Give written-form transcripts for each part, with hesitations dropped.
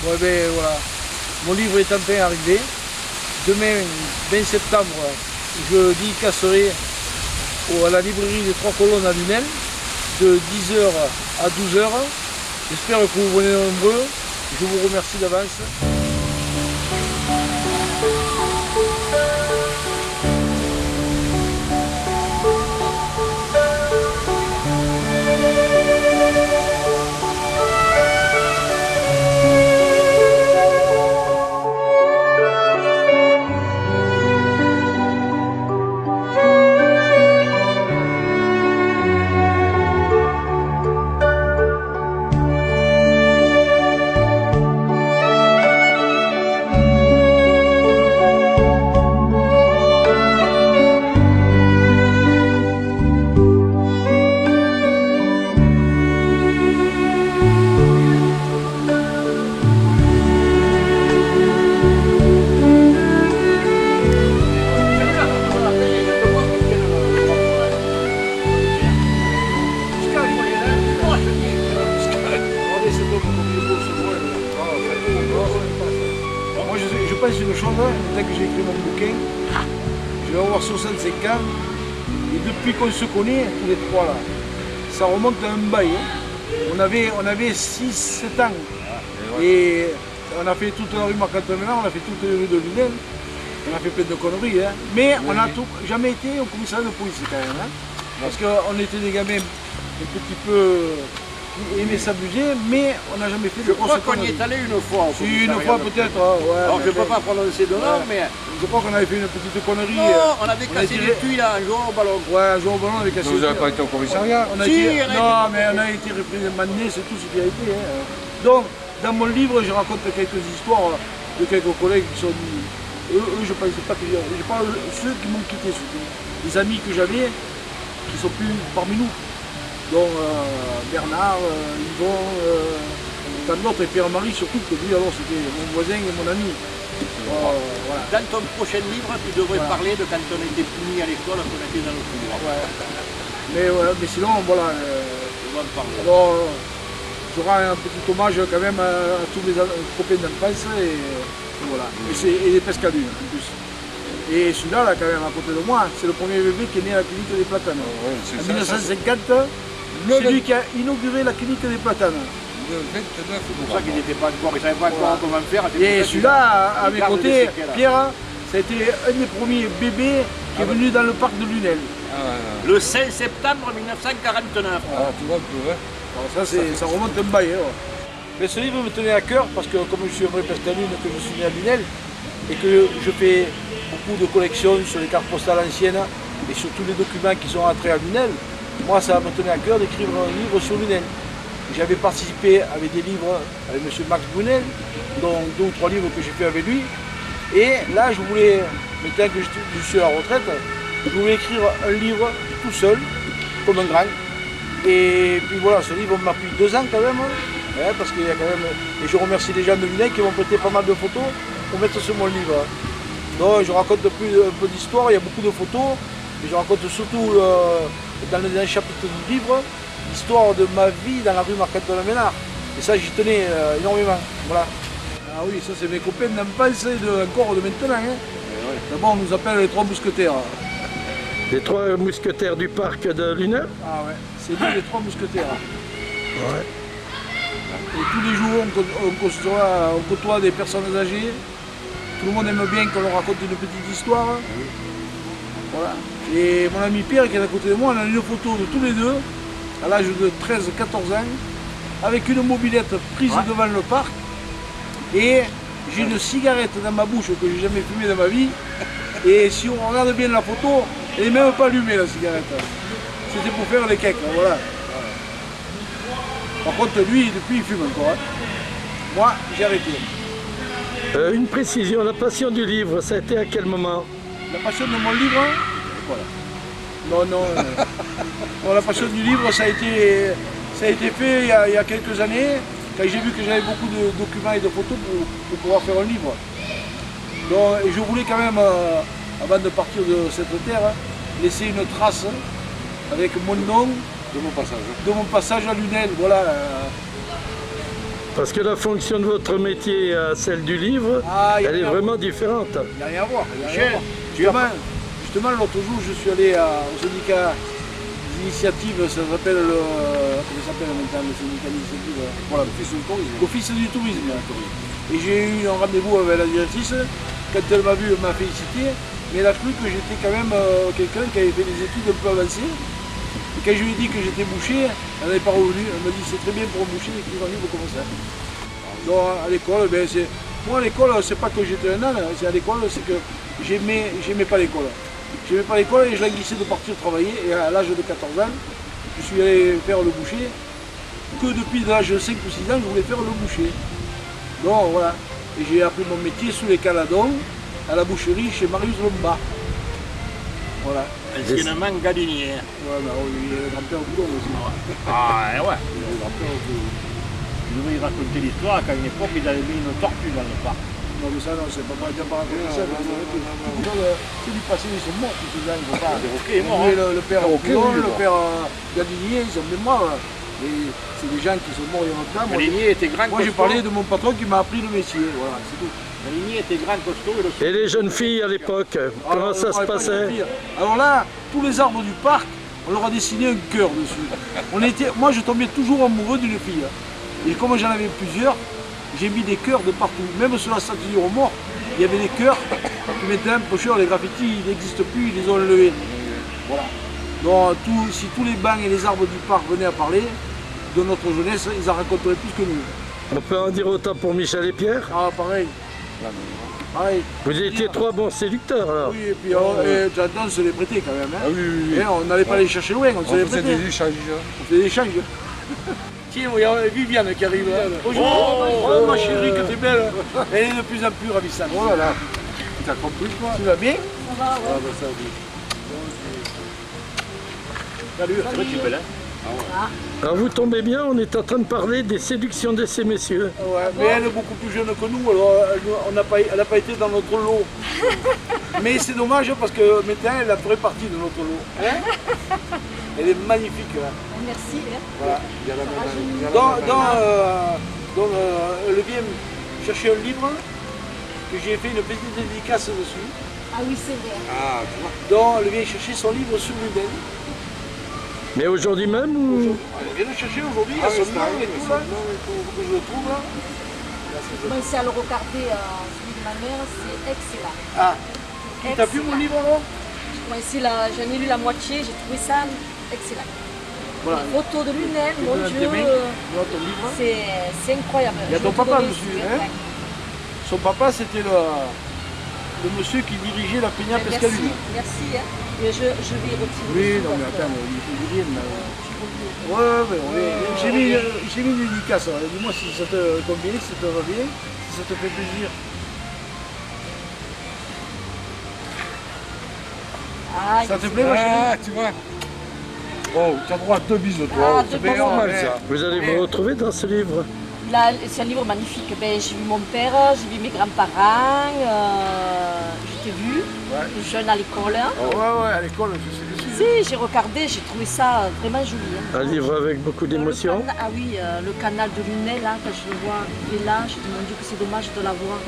Bon, eh ben, voilà. Mon livre est enfin arrivé. Demain, 20 septembre, je dédicacerai à la librairie des Trois Colonnes à Lunel de 10h à 12h. J'espère que vous venez nombreux. Je vous remercie d'avance. Moi je pense une chose, dès que j'ai écrit mon bouquin, je vais avoir 65 ans, et depuis qu'on se connaît, tous les trois là, ça remonte à un bail. On avait 6-7 ans, et on a fait toute la rue Marc-Antoine, on a fait toute la rue de Lunel, on a fait plein de conneries, hein. Mais on n'a jamais été au commissariat de police quand même, hein. Parce qu'on était des gamins un petit peu qui aimaient s'abuser, mais on n'a jamais fait de grosses conneries. Je crois qu'on y est allé une fois. Si, une fois peut-être. Ouais, alors je ne peux pas prononcer de nom, mais... Je crois qu'on avait fait une petite connerie. Non, on avait cassé des tuiles en jouant au ballon. Ouais, en jouant au ballon, on avait cassé des tuiles. Vous n'avez pas été au commissariat? Non, mais on a été réprimandé, c'est tout ce qui a été. Hein. Donc, dans mon livre, je raconte quelques histoires de quelques collègues qui sont... Eux, je ne pensais pas que... Je parle de ceux qui m'ont quitté, surtout. Les amis que j'avais, qui ne sont plus parmi nous. Donc Bernard, Yvon, tant d'autres, et Pierre-Marie surtout, que lui alors c'était mon voisin et mon ami. Voilà. Dans ton prochain livre, tu devrais parler de quand on était punis à l'école, qu'on était dans le couloir. Mais sinon, voilà. Alors, j'aurai un petit hommage quand même à tous mes copains d'enfance et voilà. Et les pescadus en plus. Et celui-là, là, quand même, à côté de moi, c'est le premier bébé qui est né à la clinique des Platanes. En 1950, c'est lui qui a inauguré la clinique des Platanes. C'est pour ça qu'il n'était pas encore, il ne savait pas encore comment faire. Et celui-là, à mes côtés, Pierre, ça a été un des premiers bébés qui est venu dans le parc de Lunel. Le 5 septembre 1949. Ah, tu vois, ouais. Ça remonte un bail. Hein. Mais ce livre me tenait à cœur parce que comme je suis un vrai pescalune, que je suis né à Lunel, et que je fais beaucoup de collections sur les cartes postales anciennes et sur tous les documents qui sont entrés à Lunel, moi ça me tenait à cœur d'écrire un livre sur Lunel. J'avais participé avec des livres avec M. Max Brunel, dont 2 ou 3 livres que j'ai fait avec lui. Et là je voulais, maintenant que je suis à la retraite, je voulais écrire un livre tout seul, comme un grand. Et puis voilà, ce livre m'a pris 2 ans quand même, hein, parce qu'il y a quand même. Et je remercie les gens de Lunel qui m'ont prêté pas mal de photos pour mettre sur mon livre. Donc je raconte un peu d'histoire, il y a beaucoup de photos, et je raconte surtout dans le chapitre du livre l'histoire de ma vie dans la rue Marc-Antoine-Ménard. Et ça j'y tenais énormément. Voilà. Ah oui, ça c'est mes copains d'enfance encore de maintenant. Hein. D'abord on nous appelle les 3 mousquetaires. Les 3 mousquetaires du parc de Lunel? Ah ouais, c'est nous les 3 mousquetaires. Ouais. Et tous les jours on côtoie des personnes âgées. Tout le monde aime bien qu'on leur raconte une petite histoire. Voilà. Et mon ami Pierre qui est à côté de moi, on a une photo de tous les deux, à l'âge de 13-14 ans, avec une mobilette prise devant le parc. Et j'ai une cigarette dans ma bouche que j'ai jamais fumée dans ma vie. Et si on regarde bien la photo, elle n'est même pas allumée la cigarette. C'était pour faire les cakes, voilà. Par contre lui, depuis il fume encore. Hein. Moi, j'ai arrêté. Une précision, la passion du livre, ça a été à quel moment? La passion de mon livre, voilà. Non, la passion du livre, ça a été fait il y a quelques années, quand j'ai vu que j'avais beaucoup de documents et de photos pour pouvoir faire un livre. Donc, et je voulais quand même, avant de partir de cette terre, laisser une trace avec mon nom De mon passage. de mon passage à Lunel. Voilà. Parce que la fonction de votre métier à celle du livre, Ah, elle est vraiment différente. Il n'y a rien à voir. Il y a rien à Michel, voir. Justement, l'autre jour, je suis allé au syndicat d'initiative, ça s'appelle le. Comment ça s'appelle maintenant le syndicat d'initiative? Voilà, l'office du tourisme. L'office du tourisme. Et j'ai eu un rendez-vous avec la directrice. Quand elle m'a vu, elle m'a félicité. Mais elle a cru que j'étais quand même quelqu'un qui avait fait des études un peu avancées. Et quand je lui ai dit que j'étais boucher, elle n'est pas revenue. Elle m'a dit c'est très bien pour un boucher d'écrire un livre comme ça. Donc à l'école, ben, moi à l'école, c'est pas que j'étais un âne, c'est à l'école, c'est que j'aimais pas l'école. J'aimais pas l'école et je glissé de partir travailler. Et à l'âge de 14 ans, je suis allé faire le boucher. Que depuis l'âge de 5 ou 6 ans, je voulais faire le boucher. Donc voilà. Et j'ai appris mon métier sous les Caladons, à la boucherie chez Marius Lombard. Voilà. anciennement Gadinier. Ouais, bah, il est le grand-père au boulot aussi. Ah, ouais. Il est le grand-père au boulot. Je devrais raconter l'histoire qu'à une époque, ils avaient mis une tortue dans le parc. Non, mais ça, non, c'est pas bien par rapport à ça. C'est du passé, ils sont morts, tous ces gens, ils vont pas. Ok, mort. Oui, le père Boulon, oui, le quoi. père Gadinier, ils ont mémoire. Et c'est des gens qui sont morts il y a longtemps. Moi, Gadinier était grand, moi, j'ai costaud. parlé de mon patron qui m'a appris le métier. Voilà, c'est tout. Gadinier était grand, costaud. Et les jeunes filles à l'époque, comment ça se passait? Alors là, tous les arbres du parc, on leur a dessiné un cœur dessus. Moi, je tombais toujours amoureux d'une fille. Et comme j'en avais plusieurs, j'ai mis des cœurs de partout. Même sur la statue du remords, il y avait des cœurs. Puis maintenant, pour sûr, les graffitis, ils n'existent plus, ils les ont enlevés. Voilà. Donc, si tous les bancs et les arbres du parc venaient à parler de notre jeunesse, ils en raconteraient plus que nous. On peut en dire autant pour Michel et Pierre. Ah, pareil. Pareil. Vous étiez trois bons séducteurs alors. Oui, et puis on se les prêtait quand même. Hein. Ah oui, oui, oui. Et on n'allait pas les chercher loin, on se les On faisait prêtait. des échanges. On fait des échanges. Tiens, il y a Viviane qui arrive. Bonjour, oh, ma chérie, que t'es belle. Elle est de plus en plus ravissante. Oh là là. Tu as compris quoi? Tu vas bien? Ah bah ça oui. Salut, c'est vrai que tu es belle, hein? Alors vous tombez bien, on est en train de parler des séductions de ces messieurs. Ouais, mais elle est beaucoup plus jeune que nous, alors elle n'a pas été dans notre lot. Mais c'est dommage parce que maintenant elle a fait partie de notre lot. Hein? Elle est magnifique. Là. Merci. Hein. Voilà. Il y a la même. Donc elle vient chercher un livre que j'ai fait une petite dédicace dessus. Ah oui, c'est vrai. Ah, tu vois. Donc elle vient chercher son livre sur lui-même. Mais aujourd'hui même ou... Elle vient le chercher aujourd'hui, Ah, à son oui, nom c'est et vrai, tout là. Faut que je le trouve là. Moi, c'est à le regarder, celui de ma mère, c'est excellent. Ah, t'as plus mon livre alors? Moi, ici, là, j'en ai lu la moitié, j'ai trouvé ça excellent. Voilà. Les photos de lui-même, mon Donne un Dieu, tes mains, donne ton livre. c'est incroyable. Il y a Je ton vais te papa donner dessus, ici, hein. Son papa c'était le monsieur qui dirigeait la Peña Merci, Pescaluna. merci. Hein. Et je vais retirer. Oui, dessus non mais parce que- attends, il dit rien. Ouais, j'ai mis une dédicace. Dis-moi si ça te convient, si ça te va bien, si ça te fait plaisir. Ah, Ça te plaît ma chérie? Ah, tu vois. Oh, tu as droit à 2 bises, toi. Ah, C'est deux bien normal bises. ça. Vous allez vous retrouver dans ce livre. Là, c'est un livre magnifique. Ben, j'ai vu mon père, j'ai vu mes grands-parents, je t'ai vu, jeune à l'école. Ouais, à l'école, je sais dessus. Si, j'ai regardé, j'ai trouvé ça vraiment joli. Hein. Un livre avec beaucoup d'émotions. Ah oui, le canal de Lunel, là, quand je le vois arriver là, je me dis que c'est dommage de l'avoir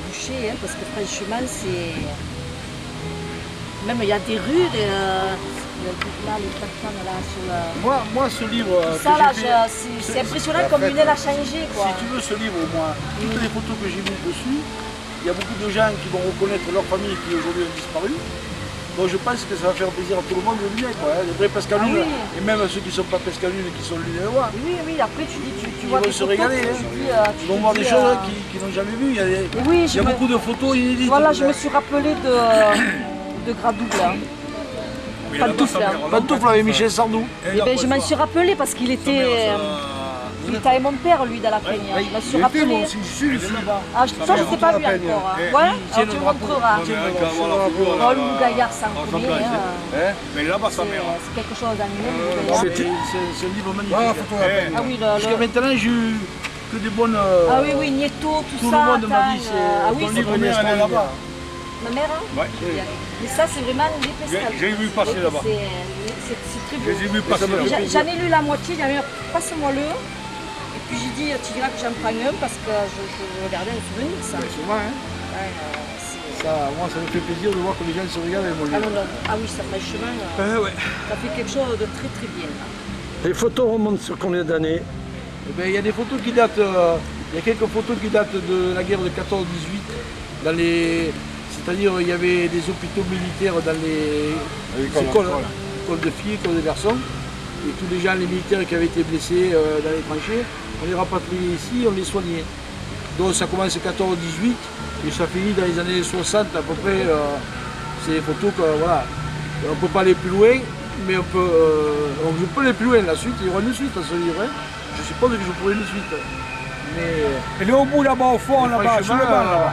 bouché, hein, parce que franchement, c'est... Même il y a des rues, là, les plateformes là, sur le... Moi ce livre Tout ça, là, que j'ai fait, c'est impressionnant comme Lunel a changé, quoi. si tu veux ce livre, moi, toutes les photos que j'ai mises dessus, il y a beaucoup de gens qui vont reconnaître leur famille qui aujourd'hui ont disparu. Donc je pense que ça va faire plaisir à tout le monde de lunais, quoi, hein, les vrais Pescalunes, Ah oui. et même ceux qui ne sont pas Pescalunes, qui sont lunérois. Oui, après tu dis, tu Ils vois vont des se photos, régaler, tu hein. dis, tu Ils vont te voir dis, des choses qu'ils n'ont jamais vues. Oui, Il y a beaucoup de photos inédites. Voilà, je dedans. me suis rappelé de Gradouble. Hein. Pantoufle. Hein. Pantoufle avec Michel Sardou. Eh ben, je m'en suis rappelé parce qu'il était... il était avec mon père, lui, dans la Peña. Je m'en suis rappelé. Moi aussi, je suis ici. Ah, toi, je ne t'ai pas vu encore. Hein. Ouais, alors tu me montreras. Oh, le gaillard sans premier. Hein? Mais là-bas, sa mère. C'est quelque chose d'annuel. C'est un livre magnifique. Ah, photo la peine. Ah oui, Jusqu'à maintenant, j'ai eu que des bonnes... ah oui, oui, Nieto, tout Tout ça. le monde m'a attends, dit, ah oui, ton c'est livre vrai. est extraordinaire. Ma mère, hein. Ouais. Mais ça, c'est vraiment des pescades. J'ai vu passer là-bas. C'est très Je les ai beau. vus passer là-bas. J'en ai lu la moitié, j'ai dit, passe-moi-le. Et puis j'ai dit, tu diras que j'en prends un parce que je regardais un souvenir, ça. Ouais, souvent, hein. Ouais, Moi, ça me fait plaisir de voir que les gens se regardent avec mon ah, livre. non, non. Ah oui, ça franchement, ça fait quelque chose de très très bien. Les photos remontent sur combien d'années? Eh ben, il y a des photos qui datent, il y a quelques photos qui datent de la guerre de 14-18, c'est-à-dire il y avait des hôpitaux militaires dans les écoles de filles, écoles de garçons, et tous les gens, les militaires qui avaient été blessés dans les tranchées, on les rapatriait ici, on les soignait. Donc ça commence 14-18 et ça finit dans les années 60 à peu près. C'est des photos que voilà, on ne peut pas aller plus loin, mais je peux aller plus loin. La suite, il y aura une suite à ce livre. Hein. Je suppose que je pourrai une suite. Mais Elle est au bout là-bas, au fond, là-bas, sur le banc, là-bas.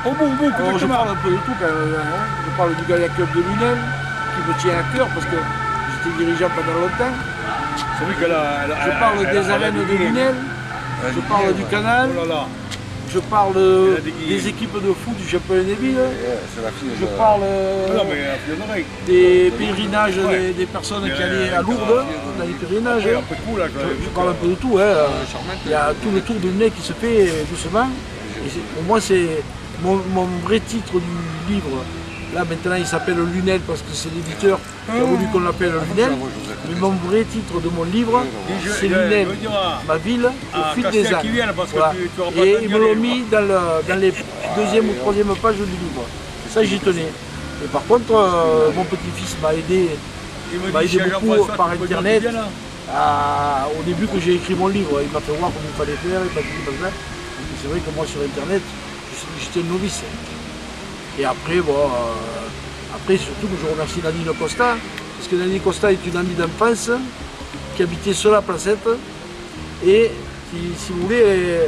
Au bout, je complètement. parle un peu de tout quand même. Hein. Je parle du Galia Club de Lunel, qui me tient à cœur parce que j'étais dirigeant pendant longtemps. C'est vrai qu'elle a... Je parle des arènes de Lunel, je parle du canal. Oh là là. Je parle des équipes de foot du championnat des villes. Je parle Non, mais il y en aurait. des pèlerinages des personnes qui allaient à Lourdes, dans les pèlerinages. Après, après coup, là, Je parle un peu de tout. Hein. Il y a tout le tour de Lunel qui se fait doucement. Et pour moi, c'est mon vrai titre du livre. Là, maintenant, il s'appelle Lunel parce que c'est l'éditeur qui a voulu qu'on l'appelle Lunel. Mais mon vrai titre de mon livre, c'est Lunel, ma ville, au fil des ans. Voilà. Et ils me l'ont mis dans les deuxième ou troisième pages du livre. Ça, j'y tenais. Et par contre, mon petit-fils m'a aidé beaucoup par Internet. Au début que j'ai écrit mon livre, il m'a fait voir comment il fallait faire, il m'a dit comme ça. Et c'est vrai que moi, sur Internet, j'étais un novice. Et après, après surtout que je remercie Nadine Costa, parce que Nadine Costa est une amie d'enfance qui habitait seule à Placette. Et si vous voulez,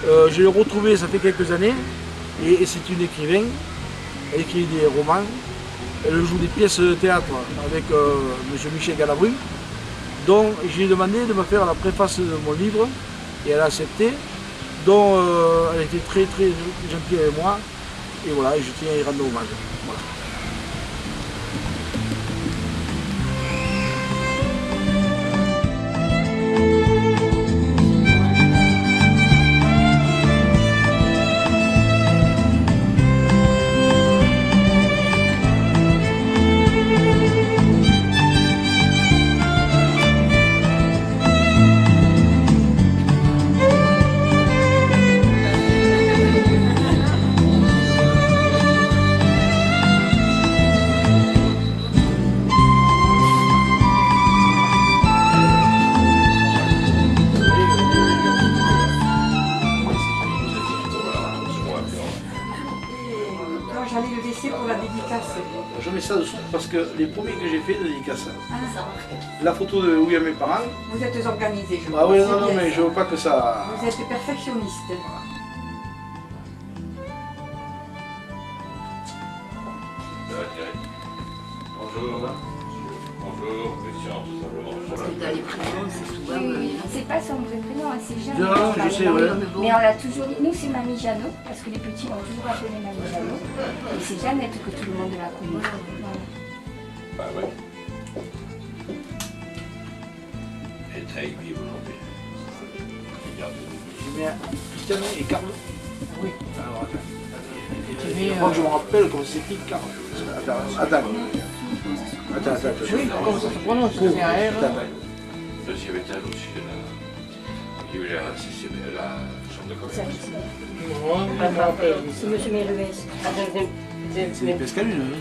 je l'ai retrouvée ça fait quelques années. Et c'est une écrivaine, elle écrit des romans, elle joue des pièces de théâtre avec M. Michel Galabru. Donc j'ai demandé de me faire la préface de mon livre et elle a accepté. Donc elle était très très gentille avec moi. Et voilà, je tiens à y rendre hommage. Voilà. J'allais le laisser pour la dédicace. Je mets ça dessous parce que les premiers que j'ai fait de dédicace, la photo de où il y a mes parents. Vous êtes organisé, je Ah oui, vois, c'est non, bien mais ça. je veux pas que ça. Vous êtes perfectionniste. Bonjour. Bonjour, Christian, tout simplement. Parce que dans les prénoms, c'est souvent. C'est pas son vrai prénom, hein, c'est Jeanne. Non, je sais, ouais. Mais on l'a toujours dit, nous c'est Mamie Jeannot, parce que les petits l'ont toujours appelé Mamie Jeannot. Et c'est Jeannette que tout le monde l'a connue. Voilà. Bah ouais. Elle est très vive aujourd'hui. J'ai mis Christiane et Carl. Oui. Alors attends. Je crois que je me rappelle comment c'est écrit Carl. Attends. Oui, comment ça se prononce? Attends. Deuxième étage aussi de la. Il y a eu la chambre de commerce. C'est M. Méruès. C'est des pescalines, hein.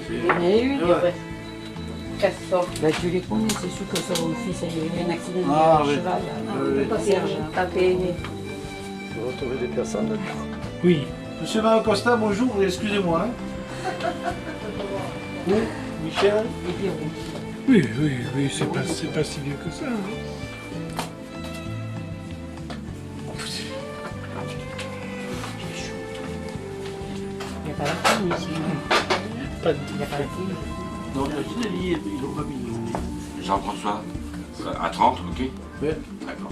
Tu les connais, c'est sûr que son fils a eu un accident Ah, de oui. cheval. Serge, tapé. Vous retrouvez des personnes. Oui. Monsieur Van Costa, bonjour, excusez-moi. Hein. Oui, Michel. Oui, c'est pas si vieux que ça. Hein. Il n'y a pas la fille ici. Pas Il n'y a pas la fille. Non, ils l'ont pas mis. Jean-François, à 30, ok? Oui. D'accord.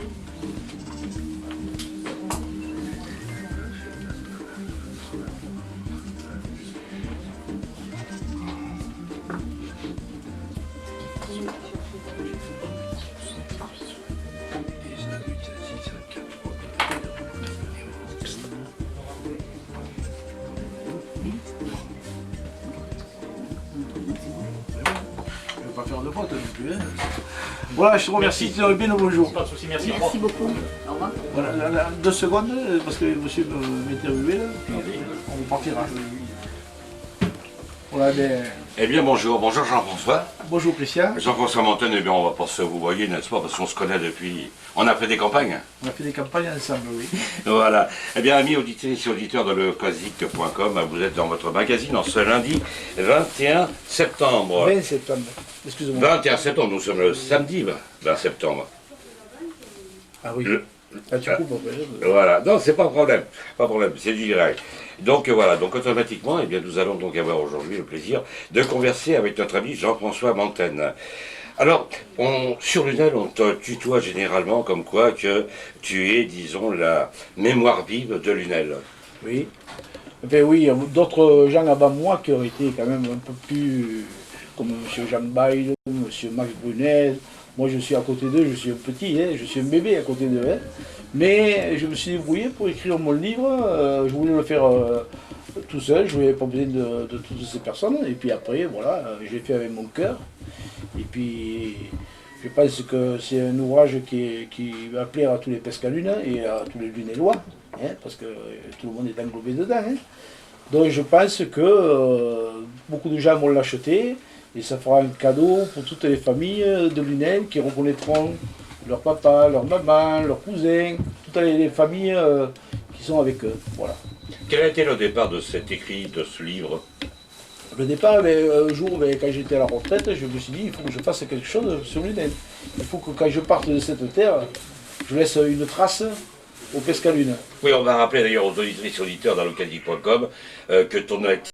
faire de faute non plus. Hein. Voilà, je te remercie, tu as bien le bonjour. Pas de soucis, merci. Merci beaucoup. Au revoir. Voilà, 2 secondes, parce que monsieur m'interviewait là, puis on partira. Voilà, ben, Eh bien, bonjour Jean-François. bonjour Christian. Jean-François Montaigne, eh bien, on va pas se vous voyez, n'est-ce pas, parce qu'on se connaît depuis... On a fait des campagnes. On a fait des campagnes ensemble, oui. Voilà. Eh bien, amis auditrices et auditeurs de lecasique.com, vous êtes dans votre magazine en ce lundi 21 septembre. 20 septembre, excusez-moi. 21 septembre, nous sommes le samedi 20 septembre. Ah oui. Ah, tu coupes après. Voilà, non, c'est pas un problème, c'est du direct. Donc voilà, donc automatiquement, eh bien, nous allons donc avoir aujourd'hui le plaisir de converser avec notre ami Jean-François Montaigne. Alors, sur Lunel, on te tutoie généralement comme quoi que tu es, disons, la mémoire vive de Lunel. Oui. Ben oui, il y a d'autres gens avant moi qui ont été quand même un peu plus, comme M. Jean Bail, M. Max Brunel. Moi, je suis à côté d'eux, je suis un petit, hein, je suis un bébé à côté d'eux. Hein. Mais je me suis débrouillé pour écrire mon livre. Je voulais le faire tout seul, je n'avais pas besoin de toutes ces personnes. Et puis après, voilà, je l'ai fait avec mon cœur. Et puis, je pense que c'est un ouvrage qui va plaire à tous les Pescalunes et à tous les Lunellois, hein, parce que tout le monde est englobé dedans. Hein. Donc je pense que beaucoup de gens vont l'acheter. Et ça fera un cadeau pour toutes les familles de Lunel qui reconnaîtront leur papa, leur maman, leurs cousins, toutes les familles qui sont avec eux. Voilà. Quel a été le départ de cet écrit, de ce livre? Le départ, un jour, quand j'étais à la retraite, je me suis dit, il faut que je fasse quelque chose sur Lunel. Il faut que quand je parte de cette terre, je laisse une trace aux Pescalunes. Oui, on va rappeler d'ailleurs aux auditrices et auditeurs dans lecasique.com que ton activité